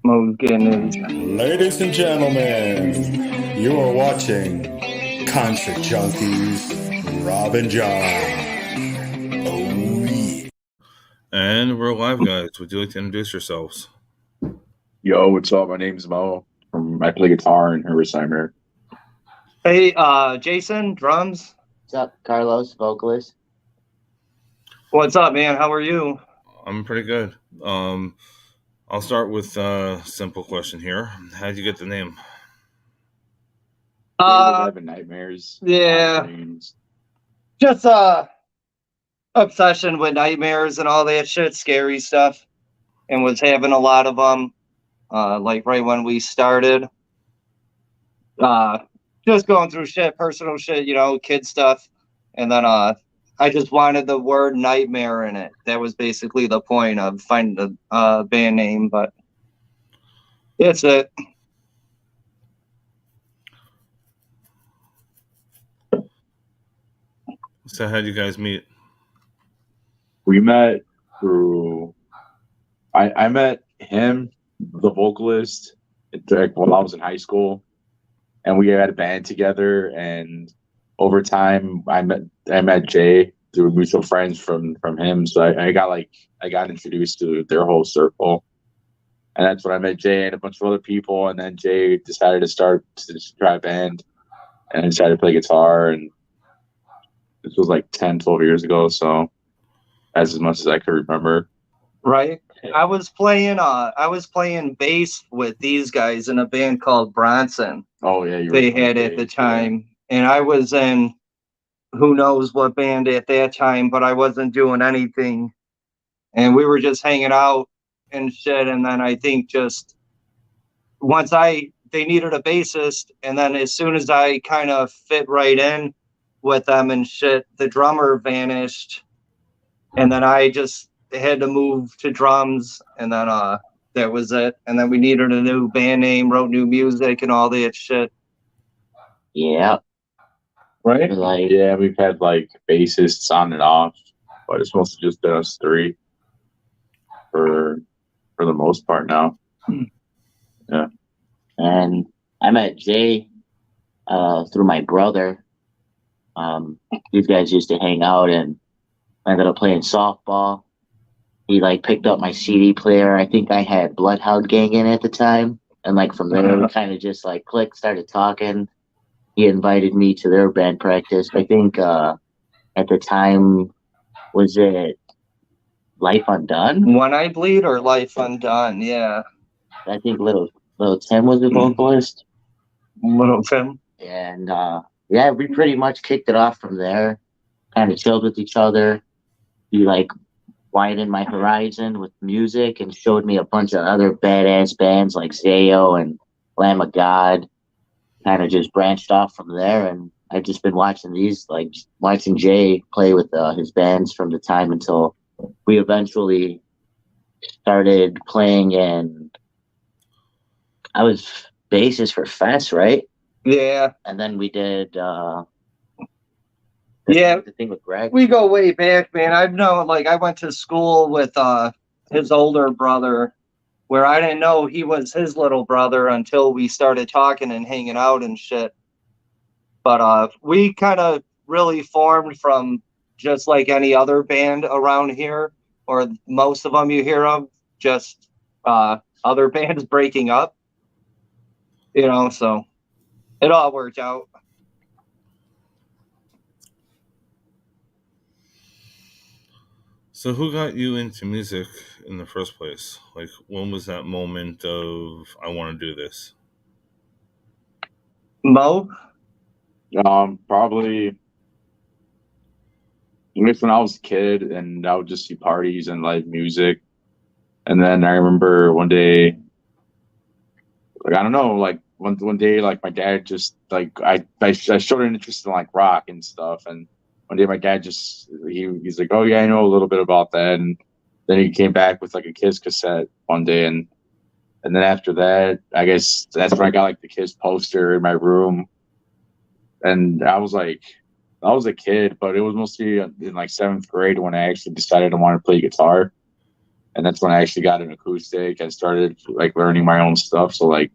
Mo's getting his. Ladies and gentlemen, you are watching Country Junkies, Rob and John. Oh, yeah. And we're live, guys. Would you like to introduce yourselves? Yo, what's up? My name's Mo. I play guitar in Herbersheimer. Hey, Jason, drums. What's up, Carlos, vocalist? What's up, man? How are you? I'm pretty good. I'll start with a simple question here. How'd you get the name? Having nightmares. Yeah. Dreams. Just obsession with nightmares and all that shit, scary stuff, and was having a lot of them. Like right when we started, just going through shit, personal shit, kid stuff, and then I just wanted the word nightmare in it. That was basically the point of finding the band name, but that's it. So how'd you guys meet? We met through. I met him, the vocalist, when I was in high school, and we had a band together. And over time, I met Jay through mutual friends from him. So I got introduced to their whole circle, and that's when I met Jay and a bunch of other people. And then Jay decided to try a band, and I decided to play guitar. And this was like 10, 12 years ago. So as much as I could remember. Right. I was playing bass with these guys in a band called Bronson. Oh yeah, they had at the time, and I was in who knows what band at that time, but I wasn't doing anything, and we were just hanging out and shit. And then I think just once they needed a bassist, and then as soon as I kind of fit right in with them and shit, the drummer vanished, and then I just had to move to drums, and then that was it. And then we needed a new band name, wrote new music and all that shit. Yeah. Right? Yeah, we've had like bassists on and off, but it's mostly just been us three for the most part now. Yeah. And I met Jay through my brother. These guys used to hang out, and I ended up playing softball. He picked up my CD player. I think I had Bloodhound Gang in at the time, and from there we kind of just clicked, started talking. He invited me to their band practice. I think at the time, was it Life Undone? One Eye Bleed or Life Undone? Yeah. I think Little Tim was the vocalist. Little Tim. And yeah, we pretty much kicked it off from there. Kind of chilled with each other. He widened my horizon with music and showed me a bunch of other badass bands like Zayo and Lamb of God. Kind of just branched off from there, and I've just been watching watching Jay play with his bands from the time until we eventually started playing, and I was bassist for Fest, right? Yeah. And then we did the thing with Greg. We go way back, man. I've known, I went to school with his older brother, where I didn't know he was his little brother until we started talking and hanging out and shit. But we kind of really formed from just like any other band around here, or most of them you hear of, just other bands breaking up, so it all worked out. So who got you into music in the first place? When was that moment of, I want to do this? Mo? Probably when I was a kid, and I would just see parties and live music. And then I remember one day, I don't know, one day, my dad just I showed an interest in rock and stuff, and one day my dad he's like, oh yeah, I know a little bit about that. And then he came back with a Kiss cassette one day, and then after that, I guess that's when I got the Kiss poster in my room. And I was a kid, but it was mostly in 7th grade when I actually decided I wanted to play guitar. and that's when I actually got an acoustic and started like learning my own stuff. So like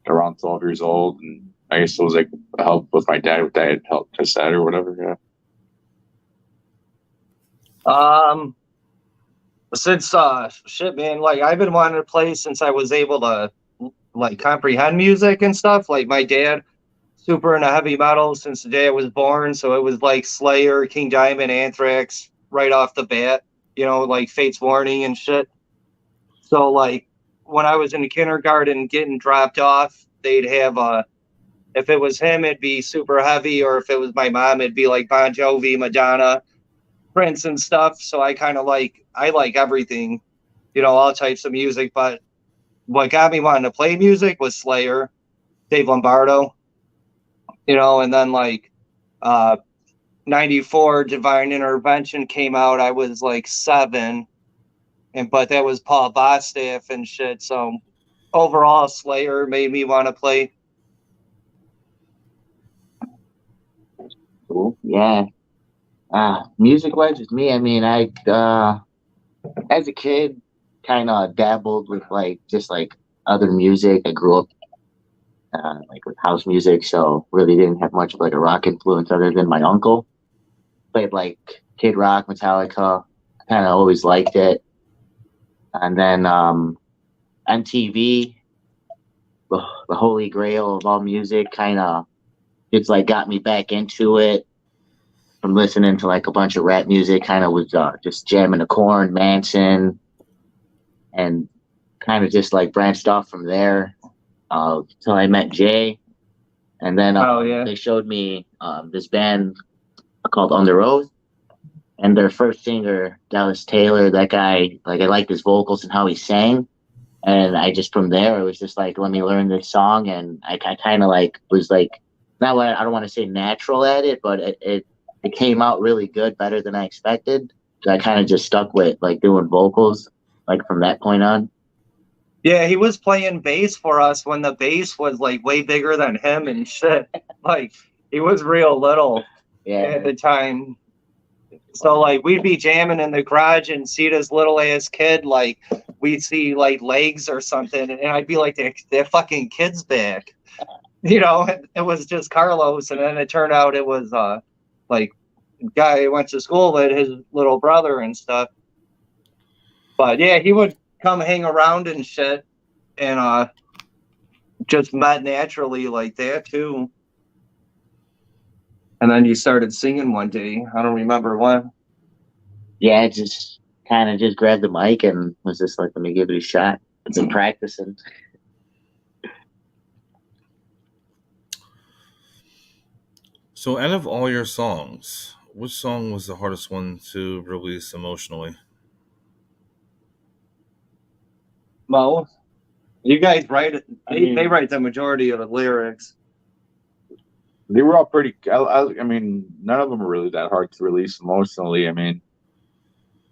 around 12 years old, and I guess it was like help with my dad with that help cassette or whatever. Yeah. Since shit, man, like I've been wanting to play since I was able to like comprehend music and stuff. Like my dad, super into heavy metal since the day I was born, so it was like Slayer, King Diamond, Anthrax right off the bat. You know, like Fate's Warning and shit. So like when I was in kindergarten getting dropped off, they'd have if it was him, it'd be super heavy, or if it was my mom, it'd be like Bon Jovi, Madonna, Prince, and stuff. So I like everything, you know, all types of music. But what got me wanting to play music was Slayer, Dave Lombardo, you know, and then like uh 94 Divine Intervention came out. I was like 7, but that was Paul Bostaph and shit. So overall, Slayer made me want to play. Cool. Yeah. Music wise with me, I mean, I as a kid kind of dabbled with like just like other music. I grew up like with house music, so really didn't have much of like a rock influence other than my uncle. Played like Kid Rock, Metallica. Kind of always liked it. And then MTV, the holy grail of all music, kind of it's like got me back into it from listening to like a bunch of rap music. Kind of was just jamming the Corn, Manson, and kind of just like branched off from there till I met Jay. And then they showed me this band called Under Oath, and their first singer, Dallas Taylor. That guy, like I liked his vocals and how he sang, and I just from there it was just like let me learn this song, and I kind of like was like not what I don't want to say natural at it, but it came out really good, better than I expected. So I kind of just stuck with like doing vocals like from that point on. Yeah, he was playing bass for us when the bass was like way bigger than him and shit. Like he was real little at the time. So like we'd be jamming in the garage and see this little ass kid, like we'd see like legs or something, and I'd be like, that fucking kid's back. You know, it was just Carlos, and then it turned out it was like guy I went to school with, his little brother and stuff. But yeah, he would come hang around and shit, and just met naturally like that too. And then you started singing one day. I don't remember when. Yeah, I just kind of just grabbed the mic and was just like, let me give it a shot. I've been practicing. So, out of all your songs, which song was the hardest one to release emotionally? Mo, you guys write it. They write the majority of the lyrics. They were all pretty. I mean, none of them were really that hard to release emotionally. I mean,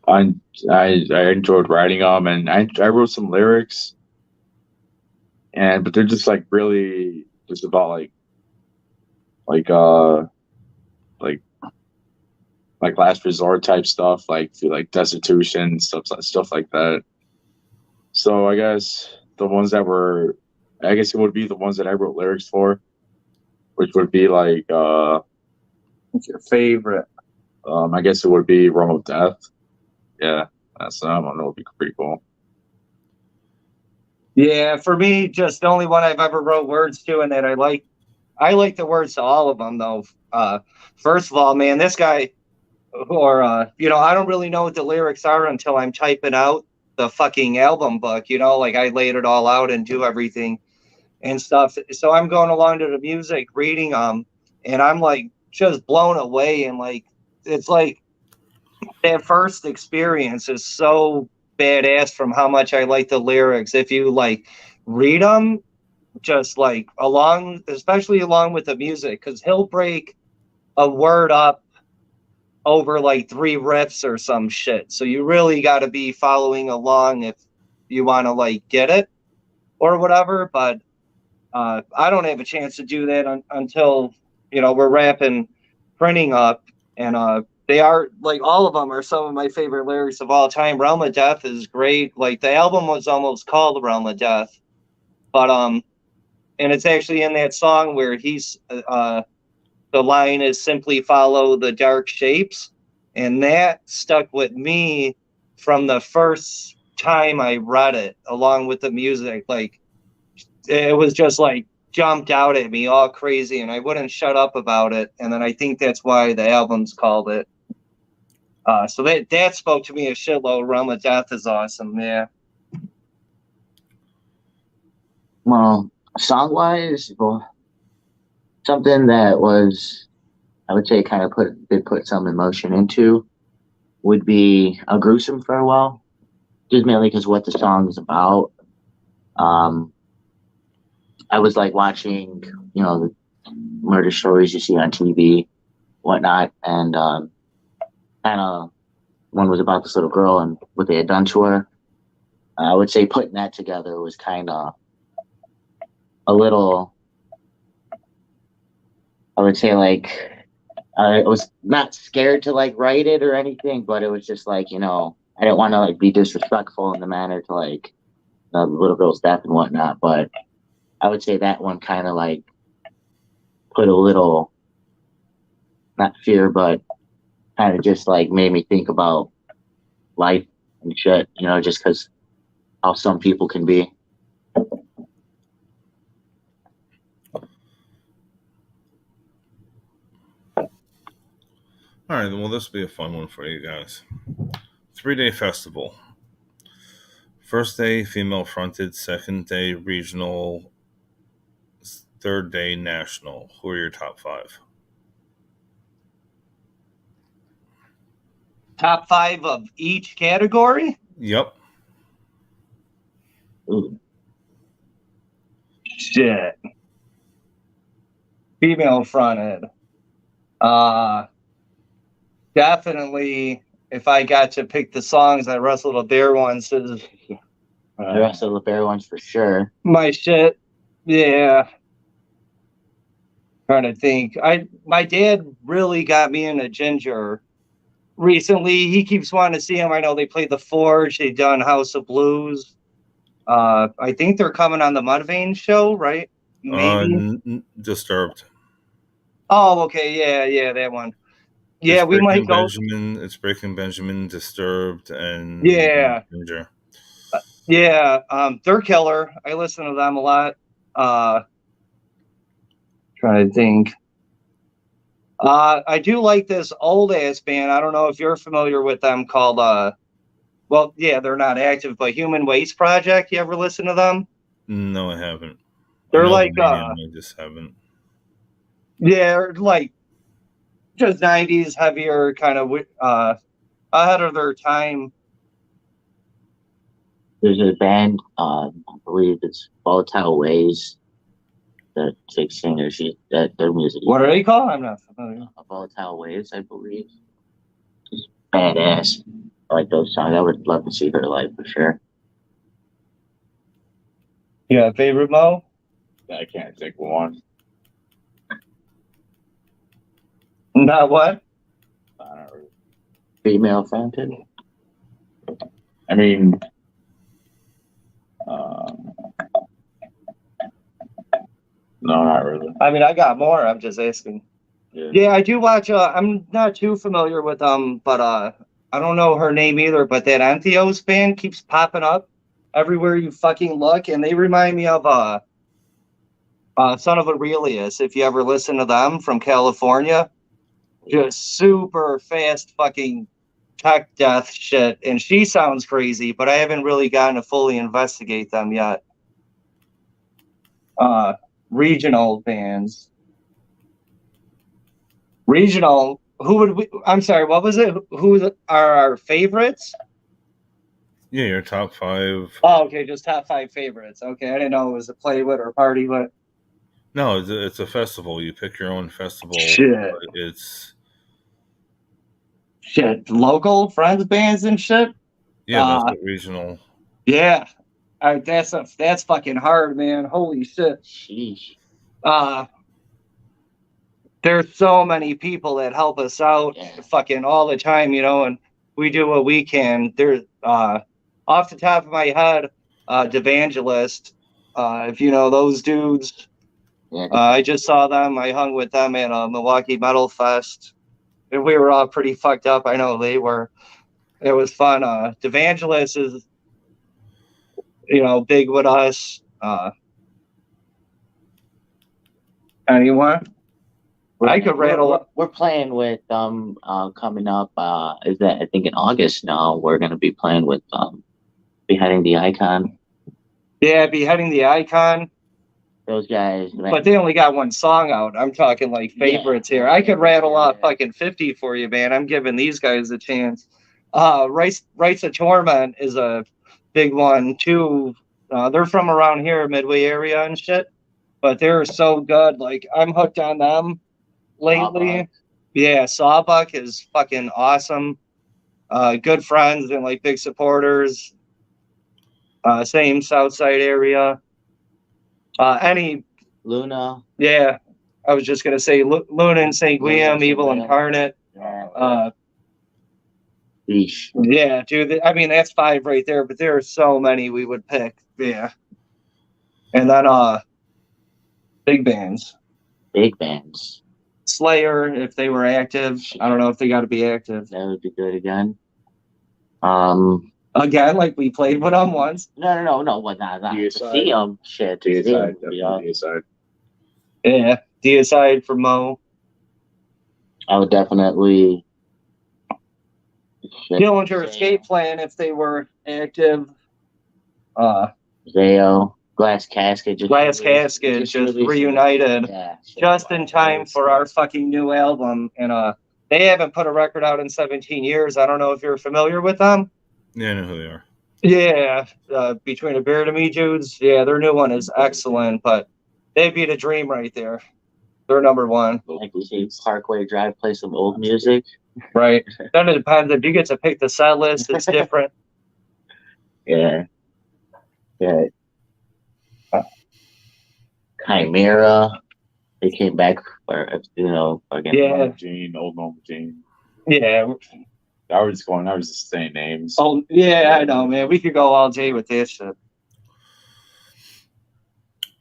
I enjoyed writing them, and I wrote some lyrics, but they're just like really just about like like last resort type stuff, like destitution stuff like that. So I guess it would be the ones that I wrote lyrics for, which would be like What's your favorite? I guess it would be Realm of Death. Yeah, that's I don't know, it would be pretty cool. Yeah, for me, just the only one I've ever wrote words to, and that I like the words to all of them though. First of all, man, this guy, or you know, I don't really know what the lyrics are until I'm typing out the fucking album book. You know, like I laid it all out and do everything and stuff. So I'm going along to the music, reading and I'm like just blown away, and like it's like that first experience is so badass from how much I like the lyrics. If you like read them, just like especially along with the music, because he'll break a word up over like 3 riffs or some shit. So you really got to be following along if you want to like get it or whatever. But I don't have a chance to do that until, you know, we're wrapping printing up, and They are like all of them are some of my favorite lyrics of all time. Realm of Death is great. Like the album was almost called Realm of Death, but and it's actually in that song where he's the line is simply follow the dark shapes, and that stuck with me from the first time I read it, along with the music. Like it was just like jumped out at me all crazy, and I wouldn't shut up about it. And then I think that's why the album's called it. So that spoke to me a shitload. Realm of Death is awesome. Yeah. Well, song wise, well, something that was, I would say, kind of put some emotion into would be A Gruesome Farewell, just mainly because what the song is about. I was like watching, the murder stories you see on TV, whatnot, and kind of one was about this little girl and what they had done to her. I would say putting that together was kind of a little, I would say, like, I was not scared to like write it or anything, but it was just like, I didn't want to like be disrespectful in the manner to like the little girl's death and whatnot. But I would say that one kind of like put a little, not fear, but kind of just like made me think about life and shit, just because how some people can be. All right, well, this will be a fun one for you guys. 3-day festival. First day, female fronted. Second day, regional. Third day, national. Who are your top 5? Top 5 of each category? Yep. Ooh. Shit. Female fronted. Definitely, if I got to pick the songs I wrestled a bear once, is The rest of the bear ones for sure. my shit. Yeah. Trying to think. My dad really got me into Ginger recently. He keeps wanting to see him. I know they played the Forge. They've done House of Blues. I think they're coming on the Mudvayne show, right? Maybe. Disturbed. Oh, okay. Yeah, that one. Yeah, It's we might Breaking go. Benjamin. It's Breaking Benjamin, Disturbed, and Yeah, Ginger. yeah. They're killer. I listen to them a lot. Trying to think. I do like this old ass band. I don't know if you're familiar with them called well, yeah, they're not active, but Human Waste Project. You ever listen to them? No, I haven't. I They're know the like name. I just haven't. yeah, they're like just 90s heavier kind of ahead of their time. There's a band, I believe it's Volatile Ways. The chick singer, their music. What are they called? I'm not familiar. Volatile Waves, I believe. Just badass. I like those songs. I would love to see her live for sure. Yeah, favorite Mo? I can't think of one. Not what? I don't know. Female fountain. I mean, no, not really. I mean, I got more. I'm just asking. Yeah, I do watch. I'm not too familiar with them, but I don't know her name either. But that Antheos band keeps popping up everywhere you fucking look, and they remind me of Son of Aurelius. If you ever listen to them from California, just super fast fucking tech death shit. And she sounds crazy, but I haven't really gotten to fully investigate them yet. Regional bands. Regional. Who would we? I'm sorry. What was it? Who are our favorites? Yeah, your top 5. Oh, okay, just top 5 favorites. Okay, I didn't know it was a play with or party with. No, it's a festival. You pick your own festival. Shit. It's shit. Local friends bands and shit. Yeah, that's what regional. Yeah, that's fucking hard, man. Holy shit. Sheesh. there's so many people that help us out fucking all the time, you know, and we do what we can. There's off the top of my head, Devangelist, if you know those dudes. Yeah. I just saw them. I hung with them at Milwaukee Metal Fest. And we were all pretty fucked up. I know they were. It was fun. Devangelist is, you know, big with us. Anyone? I could rattle. We're playing with coming up. Is that I think in August now? We're gonna be playing with Beheading the Icon. Yeah, Beheading the Icon. Those guys, man. But they only got one song out. I'm talking like favorites here. I could rattle off fucking 50 for you, man. I'm giving these guys a chance. Rites of Torment is a big one too. They're from around here, Midway area and shit. But they're so good. Like I'm hooked on them lately. Sawbuck. Yeah, Sawbuck is fucking awesome. Good friends and like big supporters. Same Southside area. Any Luna. Yeah, I was just gonna say Luna and St. Guillaume, Evil Incarnate. Yeesh. Yeah, dude. I mean, that's 5 right there, but there are so many we would pick. Yeah, and then big bands, Big bands. Slayer, if they were active. I don't know if they got to be active That would be good again. again, like we played with them once. No. What not? To see them, shit. To see 'em, yeah. Deicide. Yeah, Deicide for Mo. I would definitely. Dillinger Escape Plan if they were active. Zayo, Glass Casket just released, reunited just in time for our fucking new album. And they haven't put a record out in 17 years. I don't know if you're familiar with them. Yeah, I know who they are. Yeah, Between a Beer to Me Dudes. Yeah, their new one is excellent, but they'd be the dream right there. They're number one. Like we see Parkway Drive play some old music. Right. Then it depends. If you get to pick the set list, it's different. Yeah. Chimera. They came back for again. Gene, old Norma Jean. Yeah. I was just saying names. Oh yeah, I know, man. We could go all day with this shit.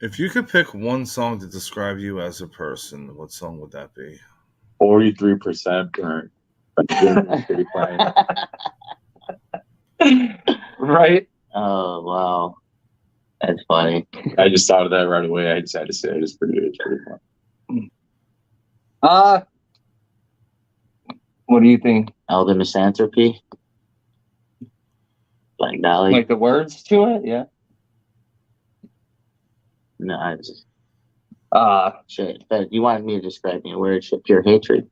If you could pick one song to describe you as a person, what song would that be? 43% burnt. Right. Oh wow, that's funny. I just thought of that right away. I just had to say it. It's pretty fun. What do you think? Elder Misanthropy. Black Dolly. Like the words to it? Yeah. No, I just shit. But you wanted me to describe me word shit, pure hatred.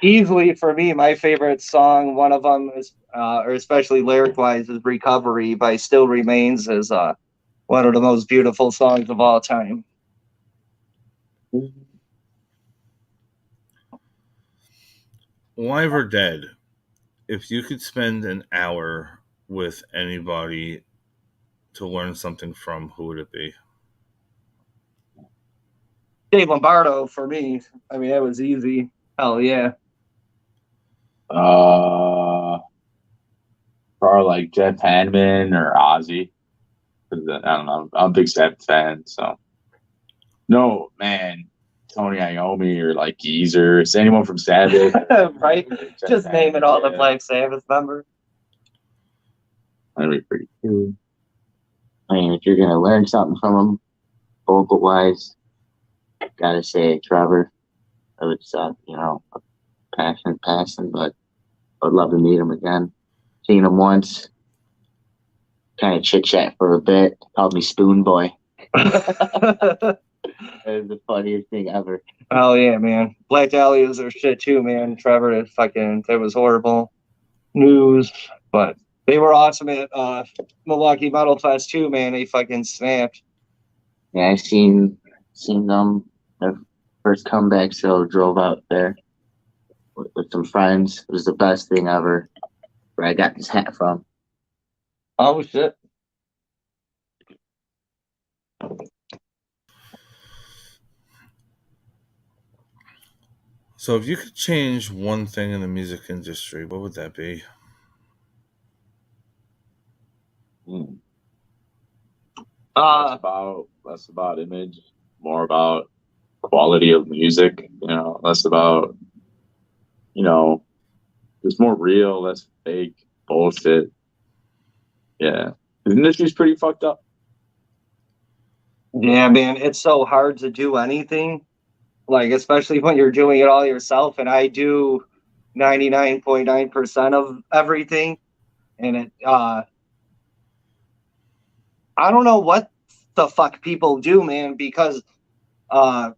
Easily for me, my favorite song, one of them is, or especially lyric-wise, is "Recovery" by Still Remains. Is one of the most beautiful songs of all time. Live or dead? If you could spend an hour with anybody to learn something from, who would it be? Dave Lombardo for me. I mean, that was easy. Hell yeah. Probably like Jeff Hanneman or Ozzy. I don't know. I'm a big Sabbath fan, so. No, man. Tony Iommi or like Geezer. Is anyone from Sabbath? Right? Just naming all the Black Sabbath members. That'd be pretty cool. I mean, if you're gonna learn something from them, vocal wise, gotta say Trevor. It's a passionate passing, but I'd love to meet him again. Seen him once, kind of chit chat for a bit. Called me Spoon Boy. That was the funniest thing ever. Oh yeah, man. Black Dahlias are shit too, man. Trevor, that was horrible news, but they were awesome at Milwaukee Metal Fest too, man. They fucking snapped. Yeah, I seen them their first comeback show. Drove out there with some friends. It was the best thing ever. Where I got this hat from. Oh shit. So, if you could change one thing in the music industry, what would that be? Hmm. Uh, Less about image, more about quality of music. Less about it's more real, less fake bullshit. Yeah, the industry's pretty fucked up. yeah, man, it's so hard to do anything, like especially when you're doing it all yourself. And I do 99.9% of everything, and I don't know what the fuck people do, man, because uh,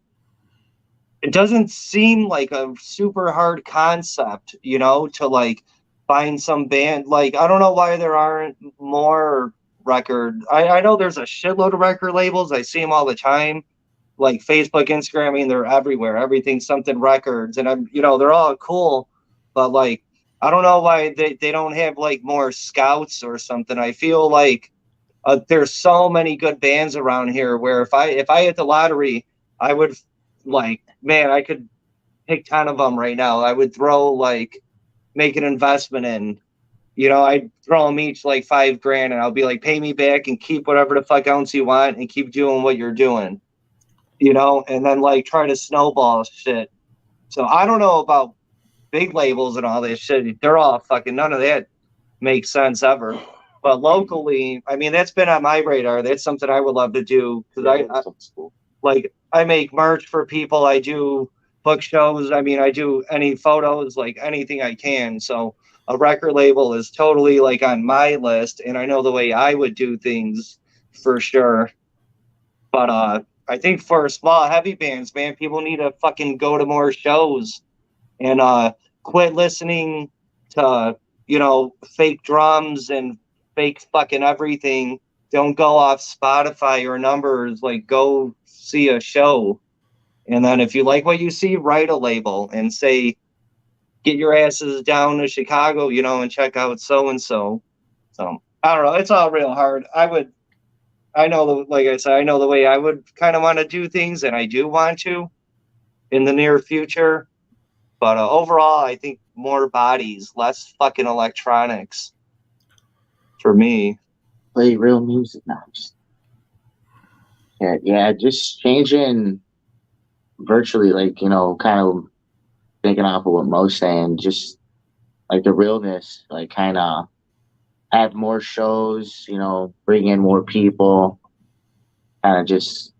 it doesn't seem like a super hard concept, to like find some band. Like, I don't know why there aren't more record. I know there's a shitload of record labels. I see them all the time, like Facebook, Instagram. I mean, they're everywhere. Everything's something records, and they're all cool, but like, I don't know why they don't have like more scouts or something. I feel like there's so many good bands around here where if I hit the lottery, I would, like, man, I could pick 10 of them right now. I would make an investment in, I'd throw them each like $5,000, and I'll be like, pay me back and keep whatever the fuck ounce you want and keep doing what you're doing, and then like try to snowball shit. So I don't know about big labels and all this shit. They're all fucking, none of that makes sense ever. But locally, I mean, that's been on my radar. That's something I would love to do, because I make merch for people. I do book shows. I mean, I do any photos, like anything I can. So a record label is totally like on my list, and I know the way I would do things for sure. But I think for small heavy bands, man, people need to fucking go to more shows and quit listening to fake drums and fake fucking everything. Don't go off Spotify or numbers. Like, go see a show, and then if you like what you see, write a label and say, get your asses down to Chicago, and check out so and so. So I don't know, it's all real hard. Like I said, I know the way I would kind of want to do things, and I do want to in the near future. But overall, I think more bodies, less fucking electronics for me. Play real music now. Just changing virtually, like, kind of thinking off of what Mo's saying, just like the realness, like kind of have more shows, bring in more people, kind of just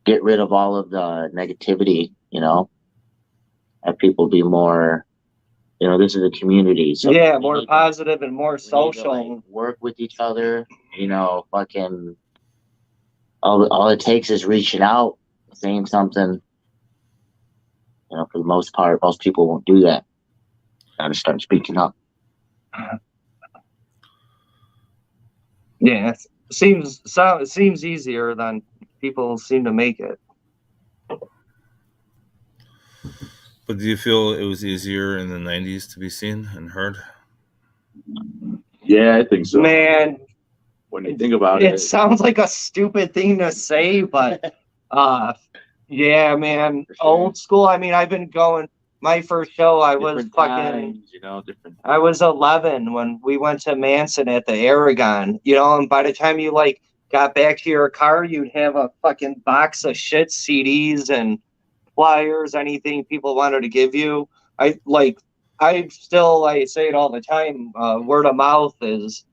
get rid of all of the negativity, have people be more, this is a community. So yeah, more positive and more social. Like, work with each other, fucking all it takes is reaching out, saying something. For the most part, most people won't do that. Gotta start speaking up. Yeah, it seems easier than people seem to make it. But do you feel it was easier in the 90s to be seen and heard? Yeah, I think so. Man, when you think about it, it sounds like a stupid thing to say, but yeah, man, For sure. Old school. I mean, I've been going. My first show, I was different fucking. times, different. I was 11 when we went to Manson at the Aragon, and by the time you like got back to your car, you'd have a fucking box of shit, CDs and flyers, anything people wanted to give you. I say it all the time. Word of mouth is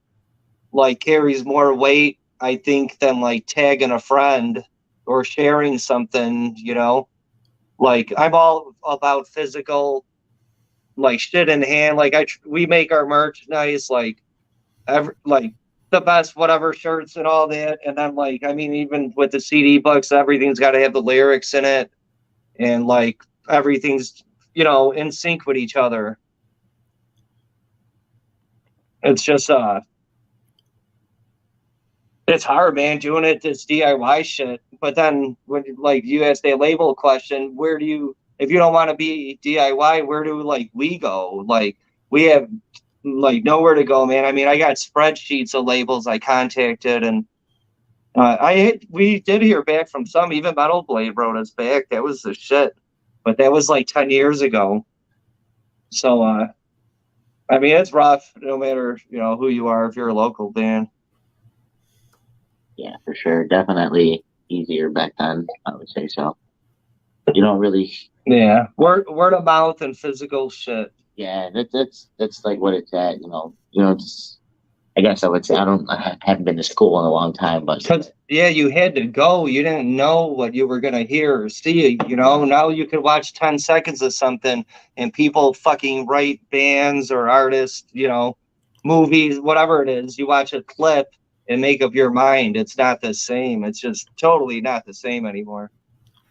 like carries more weight, I think, than like tagging a friend or sharing something. Like, I'm all about physical, like, shit in hand. Like, we make our merch nice, like the best whatever shirts and all that. And then, like, I mean, even with the CD books, everything's got to have the lyrics in it, and like everything's in sync with each other. It's just it's hard, man, doing it this DIY shit. But then when like you ask the label question, if you don't want to be DIY, where do like we go? Like, we have like nowhere to go, man. I mean, I got spreadsheets of labels I contacted, and we did hear back from some. Even Metal Blade wrote us back. That was the shit. but that was like 10 years ago. So, I mean, it's rough no matter, who you are, if you're a local band. Yeah, for sure. Definitely easier back then, I would say so. You don't really. Yeah. Word of mouth and physical shit. Yeah, that's like what it's at. It's, I guess I would say I haven't been to school in a long time, but Because, yeah, you had to go. You didn't know what you were going to hear or see, Now you could watch 10 seconds of something and people fucking write bands or artists, movies, whatever it is. You watch a clip and make up your mind. It's not the same. It's just totally not the same anymore.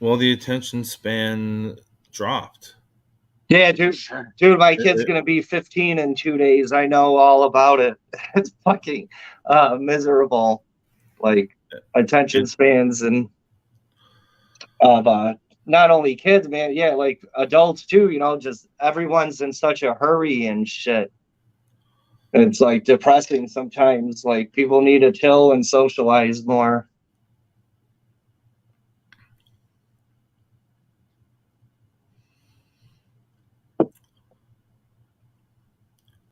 Well, the attention span dropped. Yeah, dude. sure. Dude, my kid's going to be 15 in 2 days. I know all about it. It's fucking miserable. Like, attention spans and of not only kids, man, yeah, like adults too, just everyone's in such a hurry and shit. It's like depressing sometimes. Like people need to chill and socialize more.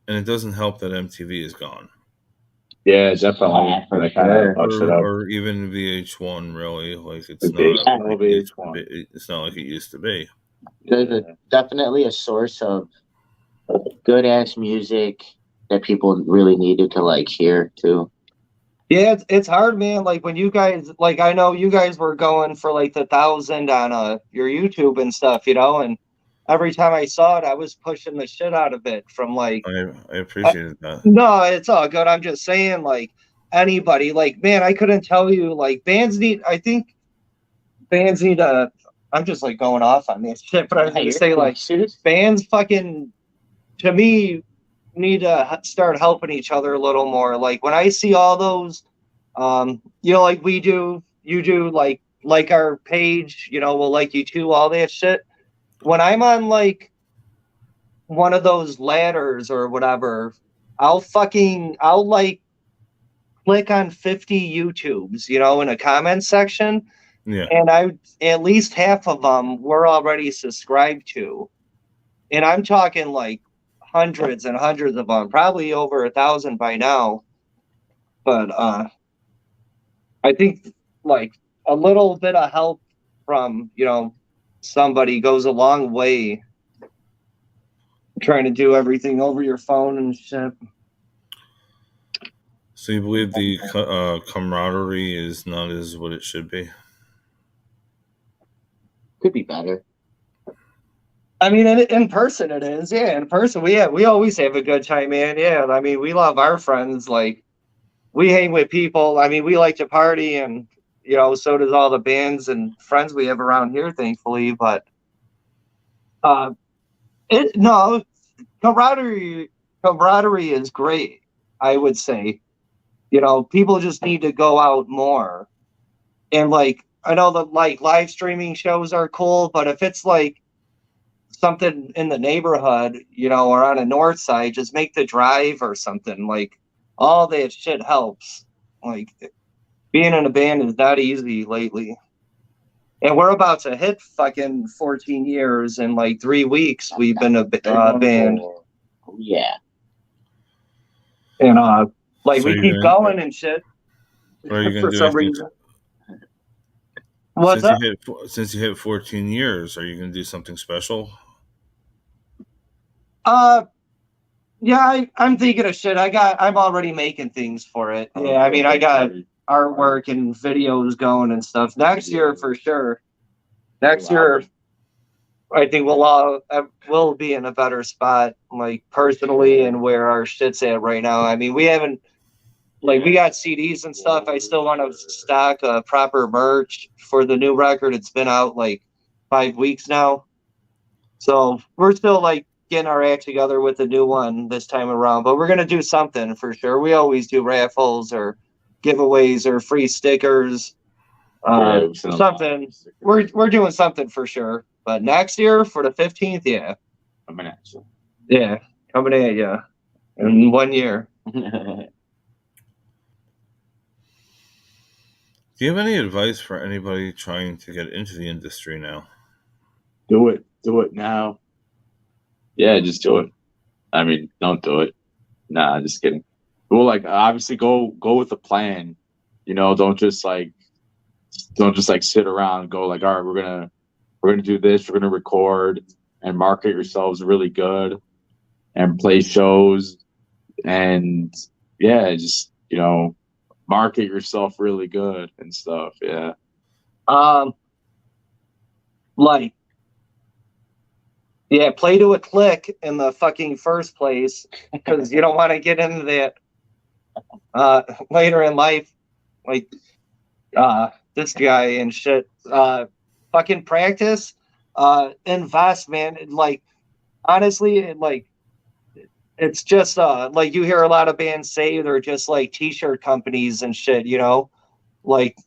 And it doesn't help that MTV is gone. Yeah, definitely. Yeah, for That kind sure. of fucks it up. Or even VH1, really. Like it's not VH1. like it's not like it used to be. There's definitely a source of good ass music that people really needed to like hear too. Yeah, it's hard, man. Like when you guys, like I know you guys were going for like the 1,000 on your YouTube and stuff, and every time I saw it, I was pushing the shit out of it from like. I appreciated that. No, it's all good. I'm just saying, like anybody, like man, I couldn't tell you. Like I think bands need a. I'm just like going off on this shit, but I was gonna say like bands fucking to me need to start helping each other a little more. Like when I see all those, like we do, you do like our page, we'll like you too, all that shit. When I'm on like one of those ladders or whatever, I'll like click on 50 YouTubes, in a comment section. Yeah. And at least half of them we're already subscribed to. And I'm talking like hundreds and hundreds of them, probably over 1,000 by now. But I think like a little bit of help from, somebody goes a long way. Trying to do everything over your phone and shit. So you believe the camaraderie is not as what it should be? Could be better. I mean, in person it is. Yeah, in person we always have a good time, man. Yeah, I mean, we love our friends. Like, we hang with people. I mean, we like to party, and so does all the bands and friends we have around here, thankfully. But camaraderie is great. I would say, people just need to go out more. And like, I know that like live streaming shows are cool, but if it's like something in the neighborhood, or on a north side, just make the drive or something. Like all that shit helps. Like being in a band is not easy lately. And we're about to hit fucking 14 years in like 3 weeks. We've been a band. Oh, yeah. And like So we keep going and shit. What are you For gonna do? some reason. What's up? Since you hit 14 years, are you gonna do something special? Yeah, I'm thinking of shit. I'm already making things for it. Yeah, I mean, I got artwork and videos going and stuff. Next year, for sure. Next year, I think we'll be in a better spot, like personally, and where our shit's at right now. I mean, we haven't, like, we got CDs and stuff. I still want to stock proper merch for the new record. It's been out like 5 weeks now, so we're still like getting our act together with the new one this time around. But we're gonna do something for sure. We always do raffles or giveaways or free stickers. Something. We're doing something for sure. But next year for the 15th, yeah. Coming at you. Yeah, coming at you in 1 year. Do you have any advice for anybody trying to get into the industry now? Do it. Do it now. Yeah, just do it. I mean, don't do it. Nah, just kidding. Well, like obviously go with the plan. You know, don't just like sit around and go like, all right, we're gonna do this, we're gonna record and market yourselves really good and play shows and yeah, just market yourself really good and stuff. Yeah. Um, like, yeah, play to a click in the fucking first place because you don't want to get into that later in life, like this guy and shit. Fucking practice, invest, man. Like, honestly, like it's just like you hear a lot of bands say they're just like t-shirt companies and shit, you know, like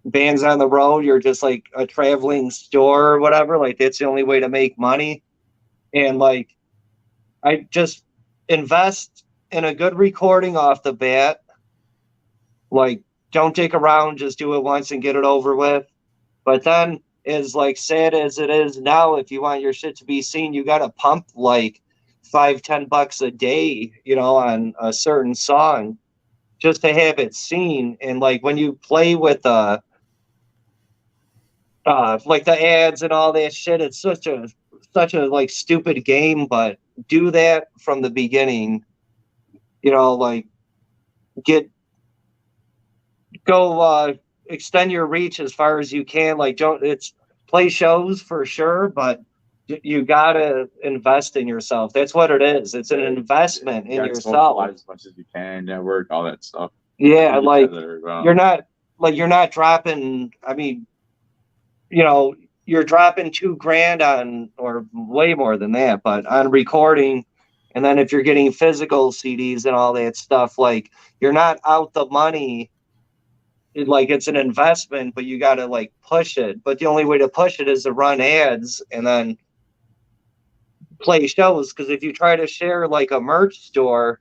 bands on the road, you're just like a traveling store or whatever. Like that's the only way to make money. And like I just invest in a good recording off the bat. Like don't dick around, just do it once and get it over with. But then as like sad as it is now, if you want your shit to be seen, you gotta pump like $5-10 a day, you know, on a certain song just to have it seen. And like when you play with like the ads and all that shit, it's such a like stupid game, but do that from the beginning, you know, like get go extend your reach as far as you can. Like don't it's play shows for sure, but you gotta invest in yourself. That's what it is. It's an investment in yourself. As much as you can, network, all that stuff. Yeah, like you're not dropping. I mean, you know, you're dropping $2,000 on, or way more than that, but on recording. And then if you're getting physical CDs and all that stuff, like you're not out the money. Like it's an investment, but you got to like push it. But the only way to push it is to run ads and then play shows. Because if you try to share like a merch store,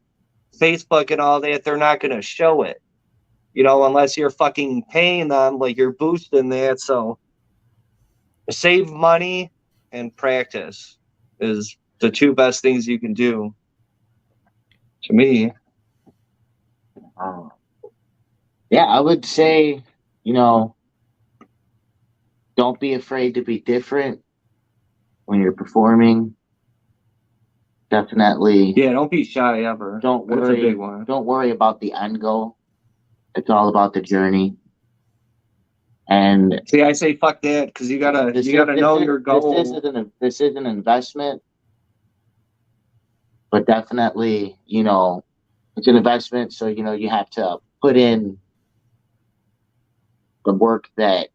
Facebook and all that, they're not going to show it, you know, unless you're fucking paying them, like you're boosting that. So save money and practice is the two best things you can do, to me. Yeah, I would say, you know, don't be afraid to be different when you're performing. Definitely. Yeah, don't be shy ever. Don't That's worry. a big one. Don't worry about the end goal. It's all about the journey. And see, I say fuck that because you gotta know your goal. This is an investment, but definitely, you know, it's an investment. So you know you have to put in the work that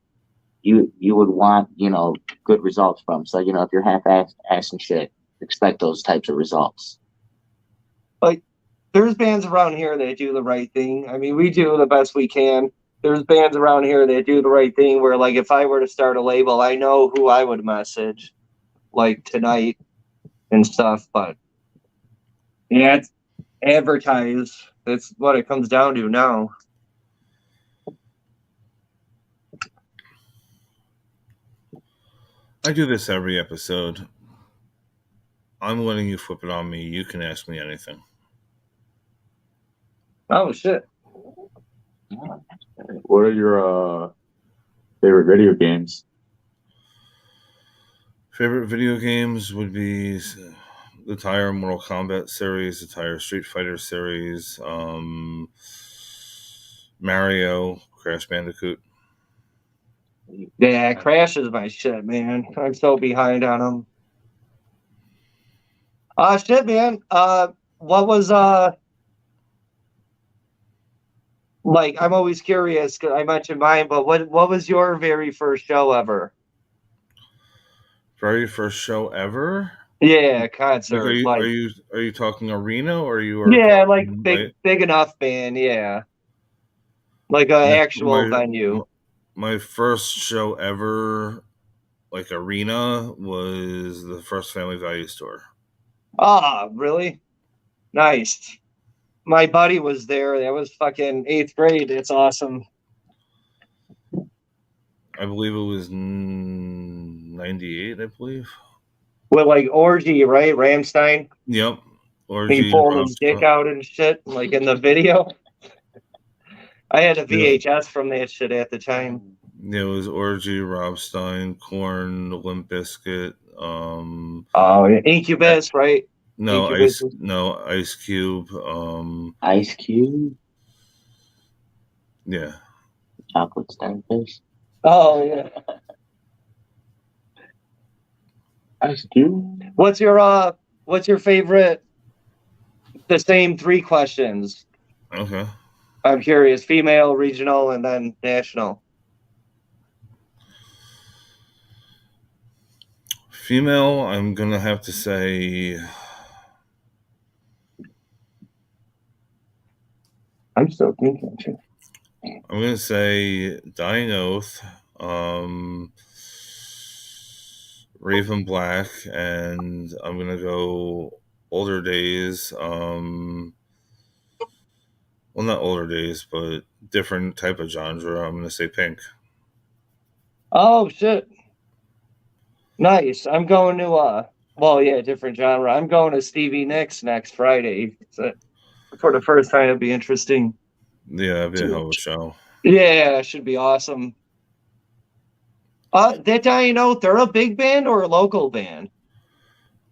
you would want, you know, good results from. So you know, if you're half-assed and shit, expect those types of results. Like, there's bands around here that do the right thing. I mean, we do the best we can. There's bands around here that do the right thing where, like, if I were to start a label, I know who I would message, like, tonight and stuff. But, yeah, it's advertise. That's what it comes down to now. I do this every episode. I'm letting you flip it on me. You can ask me anything. Oh, shit. What are your favorite video games? Favorite video games would be the entire Mortal Kombat series, the entire Street Fighter series, Mario, Crash Bandicoot. Yeah, Crash is my shit, man. I'm so behind on them. Shit, man. What was like? I'm always curious because I mentioned mine, but what was your very first show ever? Very first show ever? Yeah, concert. Are you talking arena or yeah, like big enough band? Yeah, like an actual venue. My first show ever, like arena, was the first Family Value store. Ah, really? Nice. My buddy was there. That was fucking 8th grade. It's awesome. I believe it was 19 '98, I believe. With like Orgy, right? Ramstein. Yep. He Orgy pulled his dick Robstein. out and shit, like in the video. I had a Yeah. VHS from that shit at the time. It was Orgy, Robstein, Corn, Limp Bizkit. Oh, yeah. Incubus, right? No Incubus. Ice Cube. Ice Cube, Yeah. Chocolate Starfish. Oh yeah. Ice Cube. What's your favorite? The same three questions. Okay. I'm curious. Female, regional, and then national. Female, I'm gonna have to say I'm still thinking too. I'm gonna say Dying Oath, Raven Black, and I'm gonna go older days. Well, not older days, but different type of genre. I'm gonna say Pink. Oh shit. Nice. I'm going to well, yeah, different genre. I'm going to Stevie Nicks next Friday. So for the first time, it'll be interesting. Yeah, that'd be a hell of a show. Yeah, it should be awesome. That Dying Oath, they're a big band or a local band?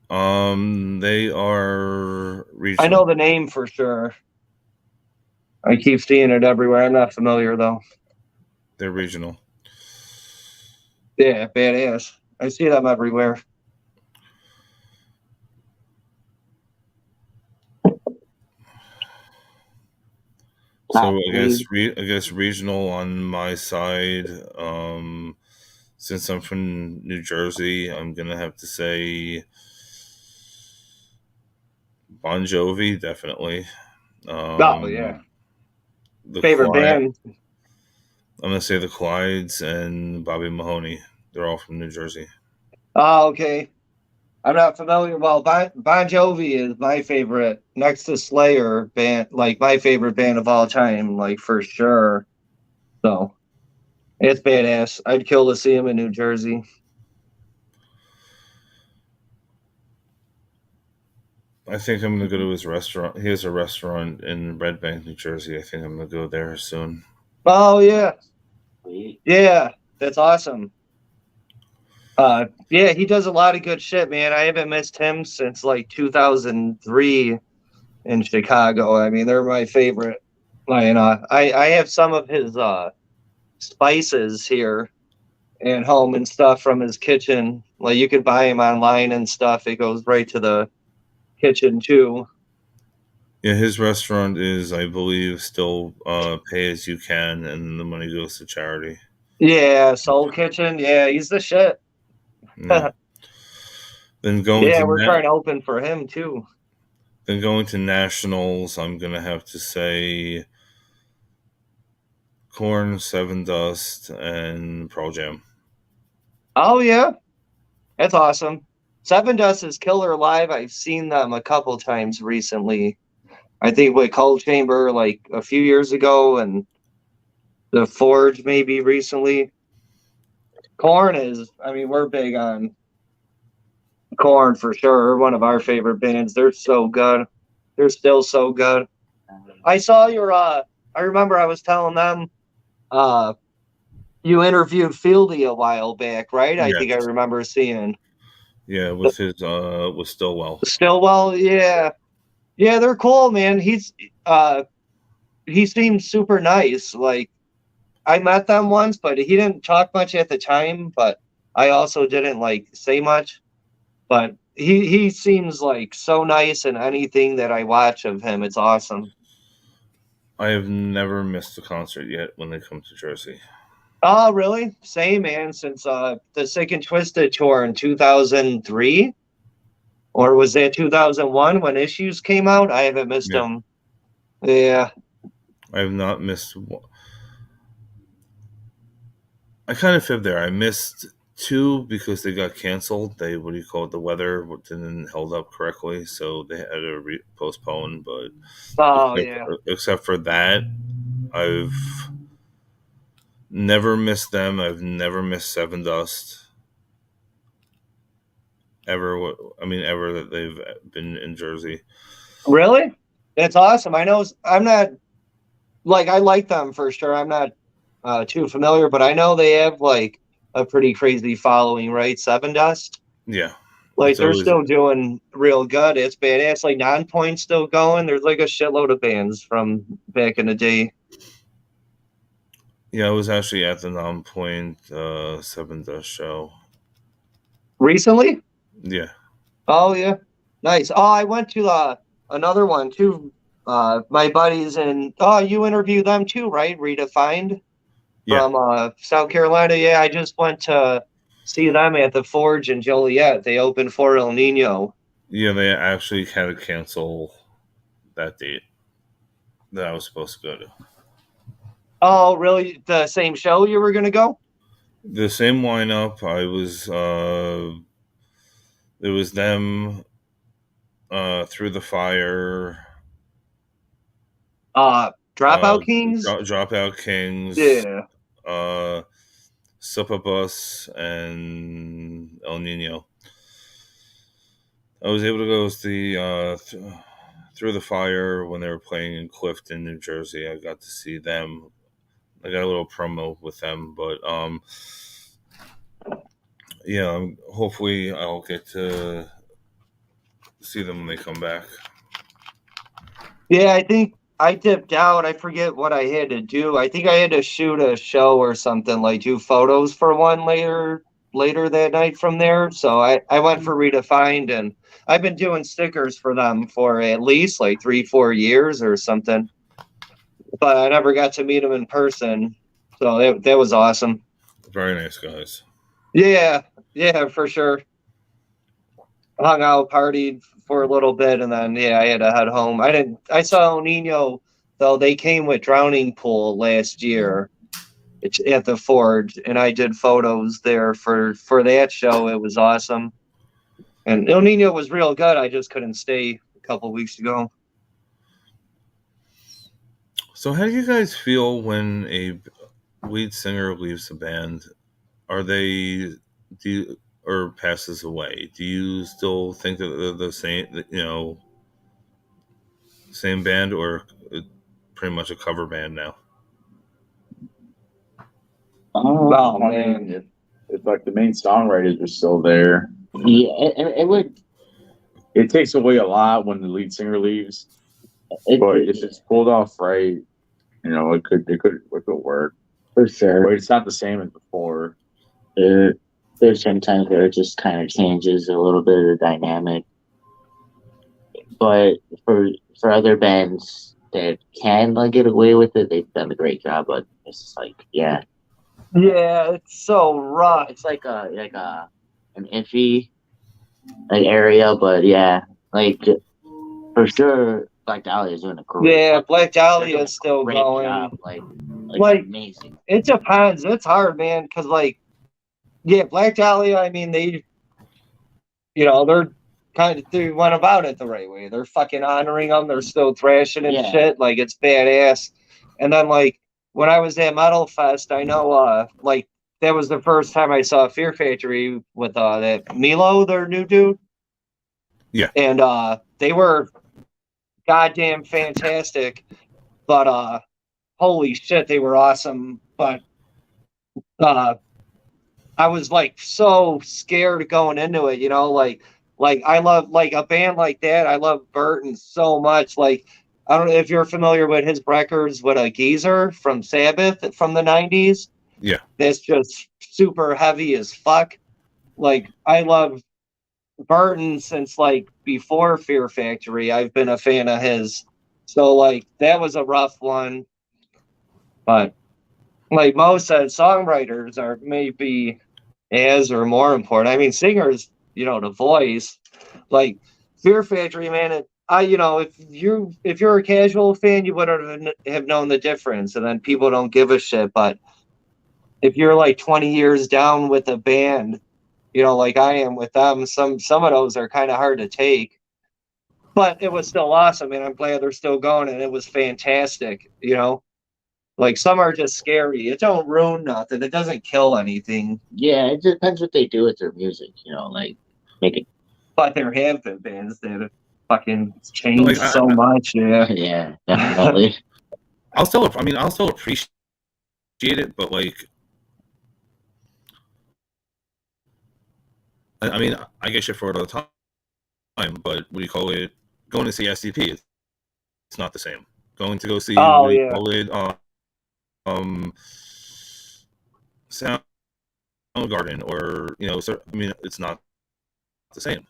They are regional. I know the name for sure. I keep seeing it everywhere. I'm not familiar though. They're regional. Yeah, badass. I see them everywhere. So I guess regional on my side. Since I'm from New Jersey, I'm gonna have to say Bon Jovi, definitely. Oh yeah. The Favorite Clyde, band? I'm gonna say the Clydes and Bobby Mahoney. They're all from New Jersey. Oh, okay. I'm not familiar. Well, bon Jovi is my favorite, next to Slayer band, like my favorite band of all time, like for sure. So it's badass. I'd kill to see him in New Jersey. I think I'm gonna go to his restaurant. He has a restaurant in Red Bank, New Jersey. I think I'm gonna go there soon. Oh yeah, Sweet. yeah, that's awesome. Yeah, he does a lot of good shit, man. I haven't missed him since like 2003 in Chicago. I mean, they're my favorite. Like, I have some of his spices here and home and stuff from his kitchen. Like you could buy him online and stuff. It goes right to the kitchen too. Yeah, his restaurant is, I believe, still pay as you can, and the money goes to charity. Yeah, Soul Kitchen. Yeah, he's the shit. Yeah. Then going Yeah, to we're trying to open for him too. Then going to nationals, I'm gonna have to say Korn, Seven Dust, and Pearl Jam. Oh yeah, that's awesome. Seven Dust is killer live. I've seen them a couple times recently. I think with Cold Chamber like a few years ago, and the Forge maybe recently. Korn is. I mean, we're big on Korn for sure. One of our favorite bands. They're so good. They're still so good. I saw your. I remember I was telling them. You interviewed Fieldy a while back, right? I think I Yes. remember seeing. Yeah, with his with Stillwell. Stillwell, yeah. Yeah, they're cool, man. He seems super nice. Like I met them once, but he didn't talk much at the time, but I also didn't like say much. But he seems like so nice in anything that I watch of him. It's awesome. I have never missed a concert yet when they come to Jersey. Oh, really? Same, man. Since the Sick and Twisted tour in 2003, or was that 2001 when Issues came out? I haven't missed Yeah. them. Yeah. I have not missed one. I kind of fib there. I missed two because they got canceled. They, what do you call it? The weather didn't held up correctly, so they had to postpone. But Oh, yeah. except for that, I've never missed them. I've never missed Seven Dust. ever. I mean, ever that they've been in Jersey. Really? That's awesome. I know I'm not like I like them for sure. I'm not too familiar, but I know they have like a pretty crazy following, right? Seven Dust. Yeah, Like it's they're always still doing real good. It's badass. Like Non-Point's still going. There's like a shitload of bands from back in the day. yeah. I was actually at the Non-Point Seven Dust show. Recently? Yeah, Oh yeah. Nice. Oh, I went to another one too. My buddies and you interviewed them too, right? Redefined yeah, from South Carolina. Yeah, I just went to see them at the Forge in Joliet. They opened for El Nino. yeah. They actually had to cancel that date that I was supposed to go to. Oh, really? The same show you were gonna go? The same lineup. I was. It was them. Through the Fire. Dropout Kings? Dropout Kings. Yeah. Supabus and El Nino. I was able to go see Through the Fire when they were playing in Clifton, New Jersey. I got to see them. I got a little promo with them, but yeah, hopefully I'll get to see them when they come back. Yeah, I think I dipped out. I forget what I had to do. I think I had to shoot a show or something, like do photos for one later that night from there. So I went for Redefined, and I've been doing stickers for them for at least like 3-4 years or something. But I never got to meet them in person. So that was awesome. Very nice guys. Yeah, for sure. Hung out, partied for a little bit, and then I had to head home. I saw El Nino though. They came with Drowning Pool last year at the Forge, and I did photos there for that show. It was awesome, and El Nino was real good. I just couldn't stay a couple weeks ago. So, how do you guys feel when a lead singer leaves the band? Are they or passes away? Do you still think that they're the same? Same band, or pretty much a cover band now? Oh man, if like the main songwriters are still there, Yeah, it would. it takes away a lot when the lead singer leaves. But if it's pulled off right, it could work for sure. But it's not the same as before. There's sometimes where it just kind of changes a little bit of the dynamic. But for other bands that can like get away with it, they've done a great job. But it's just like, yeah, it's so rough. it's like an iffy like area, but yeah, like for sure, Black Dahlia is doing a great. Yeah, Black Dahlia is still going. Job, like amazing. It depends. It's hard, man, because Black Dahlia. I mean, they're they went about it the right way. They're fucking honoring them. They're still thrashing and shit. Like, it's badass. And then when I was at Metal Fest, I know that was the first time I saw Fear Factory with that Milo, their new dude. Yeah. And they were goddamn fantastic. But holy shit, they were awesome. But I was so scared going into it, I love a band like that. I love Burton so much. I don't know if you're familiar with his records with a Geezer from Sabbath from the 90s. Yeah. That's just super heavy as fuck. I love Burton since before Fear Factory. I've been a fan of his. So that was a rough one. But Mo said, songwriters are maybe as or more important. I mean, singers, the voice. Fear Factory, man, if you're a casual fan, you wouldn't have known the difference, and then people don't give a shit. But if you're 20 years down with a band, like I am with them, some of those are kind of hard to take. But it was still awesome, and I'm glad they're still going, and it was fantastic. Some are just scary. It don't ruin nothing. It doesn't kill anything. Yeah, it depends what they do with their music. Make it But there have been bands that have fucking Like, changed so much. Yeah. Yeah, definitely. I'll still appreciate it, but like, I mean, I get shit for it all the time. But what do you call it? Going to see SCP, it's not the same. Going to go see Oh what do you yeah. call it? Soundgarden, or I mean, it's not the same.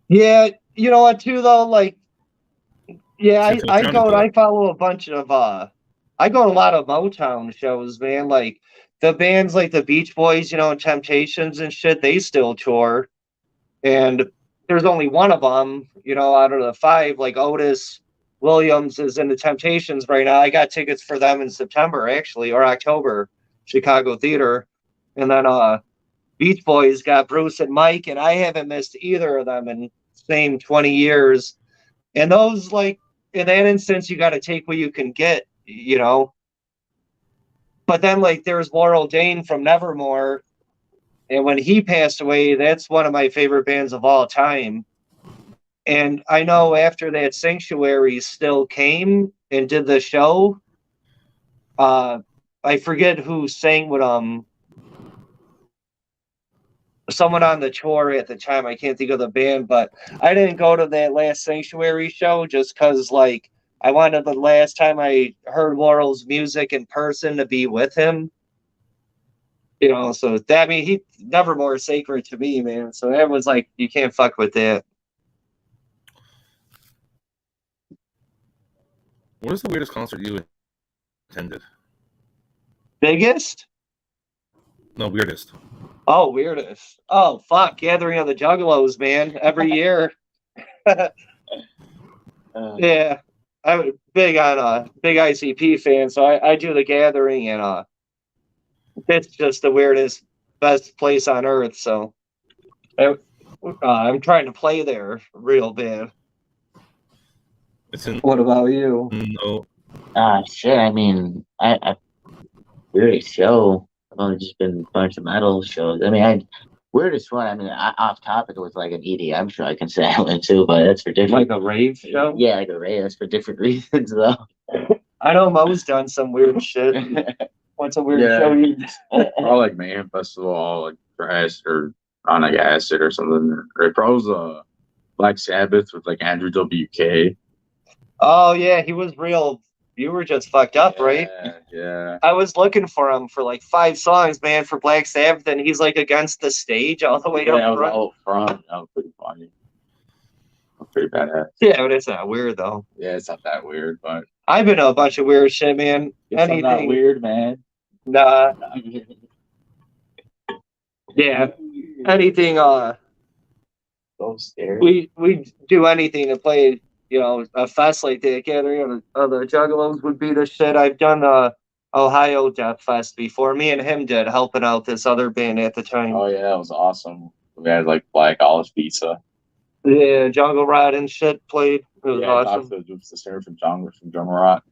Yeah, you know what too though? Like, yeah, Same thing with I Drowning follow a bunch of I go to a lot of Motown shows, man. Like the bands like the Beach Boys, and Temptations and shit, they still tour. And there's only one of them, out of the five, like Otis Williams is in the Temptations right now. I got tickets for them in September, actually, or October, Chicago Theater. And then Beach Boys got Bruce and Mike, and I haven't missed either of them in same 20 years. And those, like, in that instance, you got to take what you can get. But then, like, there's Laurel Dane from Nevermore. And when he passed away, that's one of my favorite bands of all time. And I know after that, Sanctuary still came and did the show. I forget who sang with someone on the tour at the time. I can't think of the band, but I didn't go to that last Sanctuary show just because, like, I wanted the last time I heard Laurel's music in person to be with him. So that, I mean, he Nevermore sacred to me, man. So that was like, you can't fuck with that. What is the weirdest concert you attended? Biggest? No, weirdest. Oh, weirdest. Oh, fuck. Gathering of the Juggalos, man. Every year. Yeah. I'm a big ICP fan, so I do the Gathering, and it's just the weirdest, best place on earth. So I'm trying to play there real bad. It's in. What about you? No. Shit. I mean, I weirdest show. I've only just been a bunch of metal shows. I mean, weirdest one. I mean, off topic, it was like an EDM show. I can say I went to, but that's for different. Like a rave show? Yeah, like a rave. That's for different reasons, though. I know Mo's done some weird shit. What's a weird show you? Or like Mayhem Festival, all like for acid or on like acid or something. Or probably was Black Sabbath with like Andrew WK. Oh yeah, he was real. You were just fucked up, right? Yeah. I was looking for him for like 5 songs, man, for Black Sabbath, and he's like against the stage all the way up I was front. out front. That was pretty funny. Pretty badass. Yeah, but it's not weird though. Yeah, it's not that weird, but I've been to a bunch of weird shit, man. it's not weird, man. Nah. Yeah. Anything. So scared. We do anything to play. A fest like that. Gathering of the Juggalos would be the shit. I've done Ohio Death Fest before. Me and him did, helping out this other band at the time. Oh yeah, that was awesome. We had like Black Olive Pizza. Yeah, Jungle Rod and shit played. It was awesome. I talked to the singer from Jungle Rot.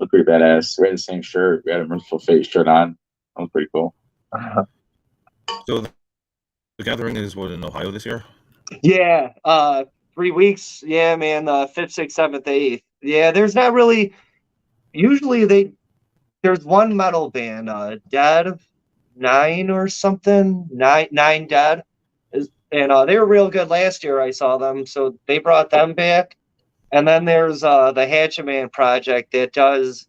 Looked pretty badass. We had the same shirt. We had a Merciful Fate shirt on. That was pretty cool. So the Gathering is what, in Ohio this year? Yeah, 3 weeks. Yeah, man. 5th, 6th, 7th, 8th. Yeah, there's not really. Usually there's one metal band, Dead 9 or something. Nine Dead, and they were real good last year. I saw them, so they brought them back. And then there's the Hatchaman Project that does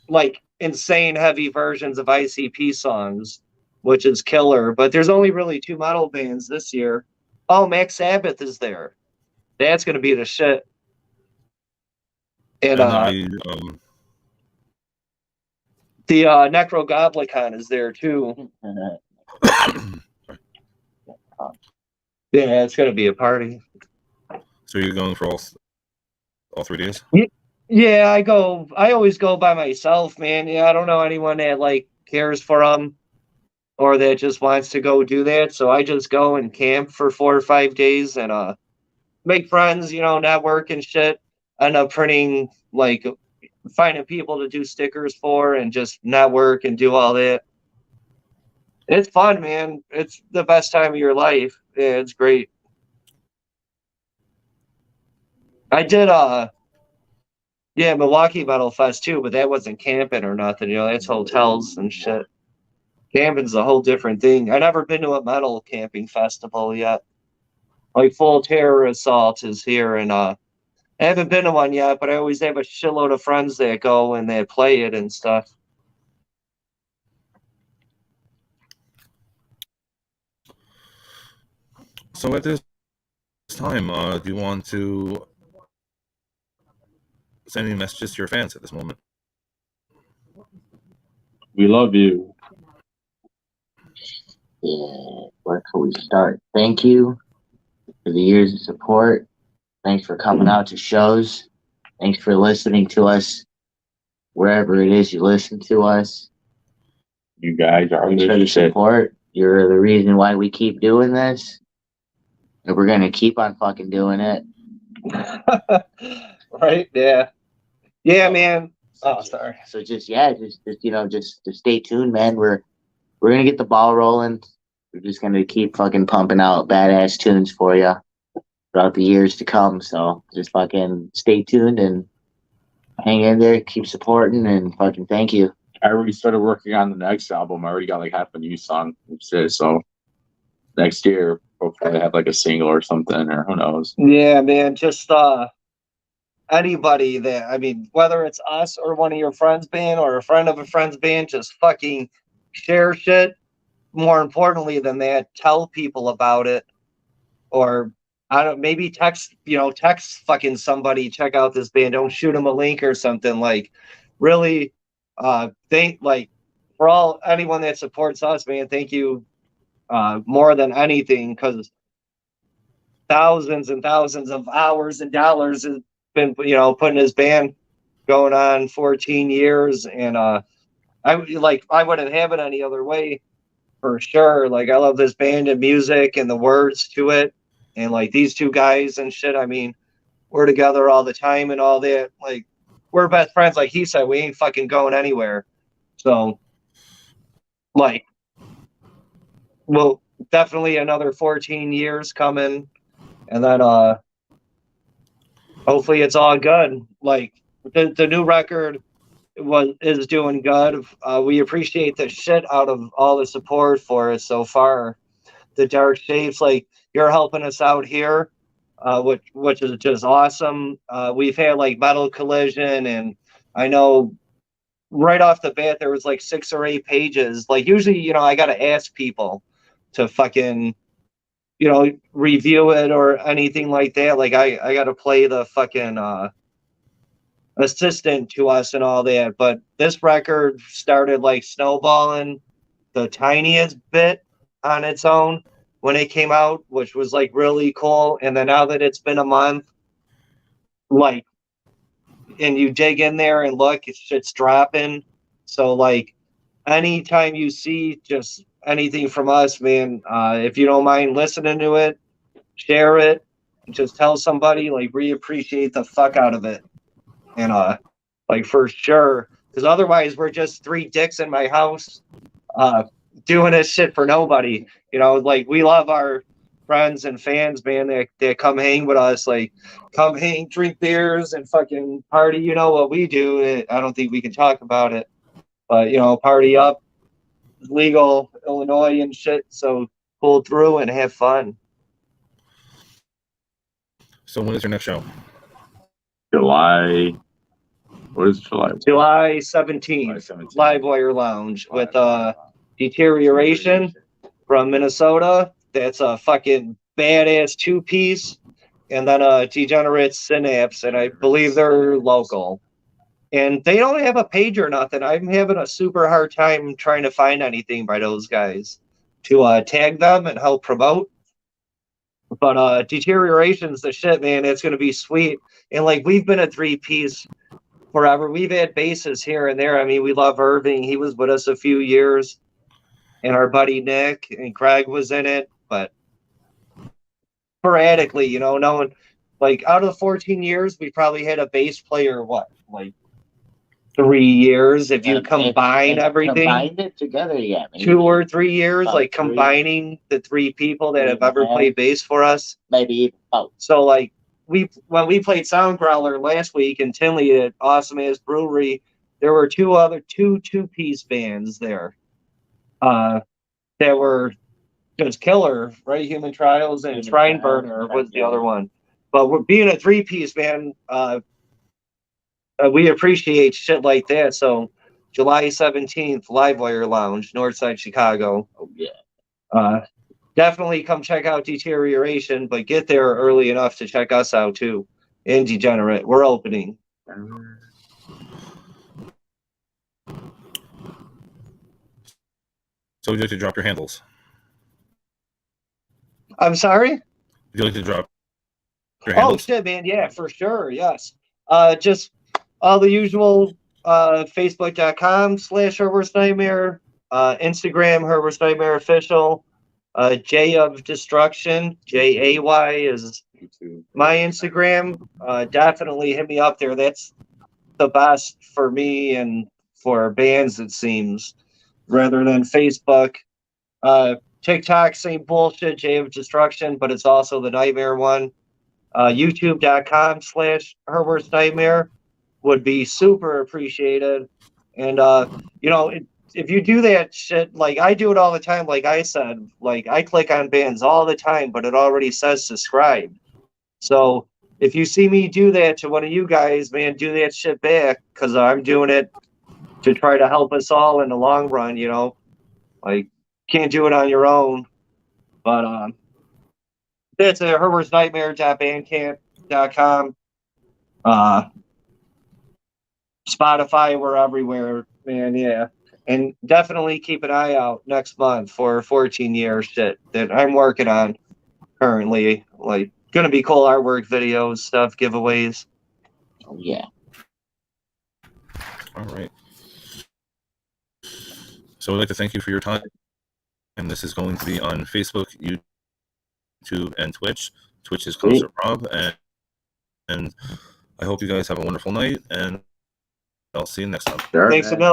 like insane heavy versions of ICP songs, which is killer. But there's only really 2 metal bands this year. Oh, Max Sabbath is there. That's gonna be the shit. And the Necrogoblicon is there too. Yeah, it's gonna be a party. So you're going for all 3 days? Yeah, I always go by myself, man. Yeah, I don't know anyone that like cares for them or that just wants to go do that. So I just go and camp for 4 or 5 days and make friends, network and shit. End up printing, like, finding people to do stickers for and just network and do all that. It's fun, man. It's the best time of your life. Yeah, it's great. I did yeah, Milwaukee Metal Fest too, but that wasn't camping or nothing, you know, that's hotels and shit. Camping's a whole different thing. I never been to a metal camping festival yet. Like Full Terror Assault is here, and I haven't been to one yet, but I always have a shitload of friends that go and they play it and stuff. So at this time, do you want to send any messages to your fans at this moment? We love you. Yeah, where can we start? Thank you for the years of support. Thanks for coming out to shows. Thanks for listening to us wherever it is you listen to us. You guys are Thanks for the support. You're the reason why we keep doing this. And we're going to keep on fucking doing it. Right? Yeah. Yeah, man. Oh, sorry. So just stay tuned, man. We're gonna get the ball rolling. We're just gonna keep fucking pumping out badass tunes for you throughout the years to come. So just fucking stay tuned and hang in there, keep supporting, and fucking thank you. I already started working on the next album. I already got like half a new song and shit. So next year, hopefully, I have like a single or something, or who knows. Yeah, man. Just anybody that, I mean, whether it's us or one of your friends' band or a friend of a friend's band, just fucking share shit. More importantly than that, tell people about it, or I don't, maybe text fucking somebody, check out this band. Don't shoot them a link or something. Like, really, thank, like, for all anyone that supports us, man. Thank you, more than anything, because thousands and thousands of hours and dollars has been, putting his band going on 14 years, and I wouldn't have it any other way. For sure. Like, I love this band and music and the words to it. And like these two guys and shit, I mean, we're together all the time and all that. Like, we're best friends. Like he said, we ain't fucking going anywhere. So, like, well, definitely another 14 years coming. And then hopefully it's all good. Like, the new record is doing good. We appreciate the shit out of all the support for it so far. The Dark Shapes, like, you're helping us out here, which is just awesome. We've had like Metal Collision, and I know right off the bat there was like 6 or 8 pages. Like, usually, I gotta ask people to fucking, review it or anything like that. Like, I gotta play the fucking assistant to us and all that. But this record started like snowballing the tiniest bit on its own when it came out, which was like really cool. And then now that it's been a month, like, and you dig in there and look, it's dropping. So like, anytime you see just anything from us, man, if you don't mind listening to it, share it, just tell somebody. Like, we appreciate the fuck out of it. And like, for sure, because otherwise we're just 3 dicks in my house doing this shit for nobody. Like, we love our friends and fans, man, that come hang with us. Like, come hang, drink beers, and fucking party. You know what we do. I don't think we can talk about it, but party up, legal Illinois and shit. So pull through and have fun. So when is your next show? July. What is July? July 17th, Livewire Lounge with Deterioration from Minnesota. That's a fucking badass 2-piece. And then Degenerate Synapse, and I believe they're local. And they don't have a page or nothing. I'm having a super hard time trying to find anything by those guys to tag them and help promote. But Deterioration's the shit, man. It's going to be sweet. And like, we've been a 3-piece forever. We've had bases here and there. I mean, we love Irving. He was with us a few years. And our buddy Nick and Craig was in it. But sporadically, no one, like, out of the 14 years, we probably had a bass player, like 3 years. If you combine everything. Combined it together, yeah. Maybe 2 or 3 years, like combining the 3 people that have ever played bass for us. Maybe about. So like, when we played Sound Growler last week in Tinley at Awesome Ass Brewery, there were two-piece bands there that were just killer, right? Human Trials and Shrine Burner was the other one. But we're being a three-piece band, we appreciate shit like that. So July 17th, Livewire Lounge, Northside Chicago. Oh yeah. Definitely come check out Deterioration, but get there early enough to check us out too. And Degenerate. We're opening. So would you like to drop your handles? I'm sorry? Would you like to drop your Oh handles? shit, man. Yeah, for sure. Yes. Just all the usual Facebook.com/Herbert's Nightmare, Instagram Herbert's Nightmare Official, J of Destruction, JAY is my Instagram. Definitely hit me up there. That's the best for me and for bands, it seems, rather than Facebook. TikTok, same bullshit, J of Destruction, but it's also the Nightmare one. YouTube.com/Herbert's Nightmare would be super appreciated. And, if you do that shit, like I do it all the time, like I said, like I click on bands all the time, but it already says subscribe. So if you see me do that to one of you guys, man, do that shit back, because I'm doing it to try to help us all in the long run, Like, can't do it on your own. But that's a herbertsnightmare.bandcamp.com. Spotify, we're everywhere, man. Yeah. And definitely keep an eye out next month for 14 years shit that I'm working on currently. Like, gonna be cool artwork videos, stuff, giveaways. Oh yeah. All right. So I'd like to thank you for your time. And this is going to be on Facebook, YouTube, and Twitch. Twitch is Concert Rob. And I hope you guys have a wonderful night. And I'll see you next time. Sure, Thanks man. a million.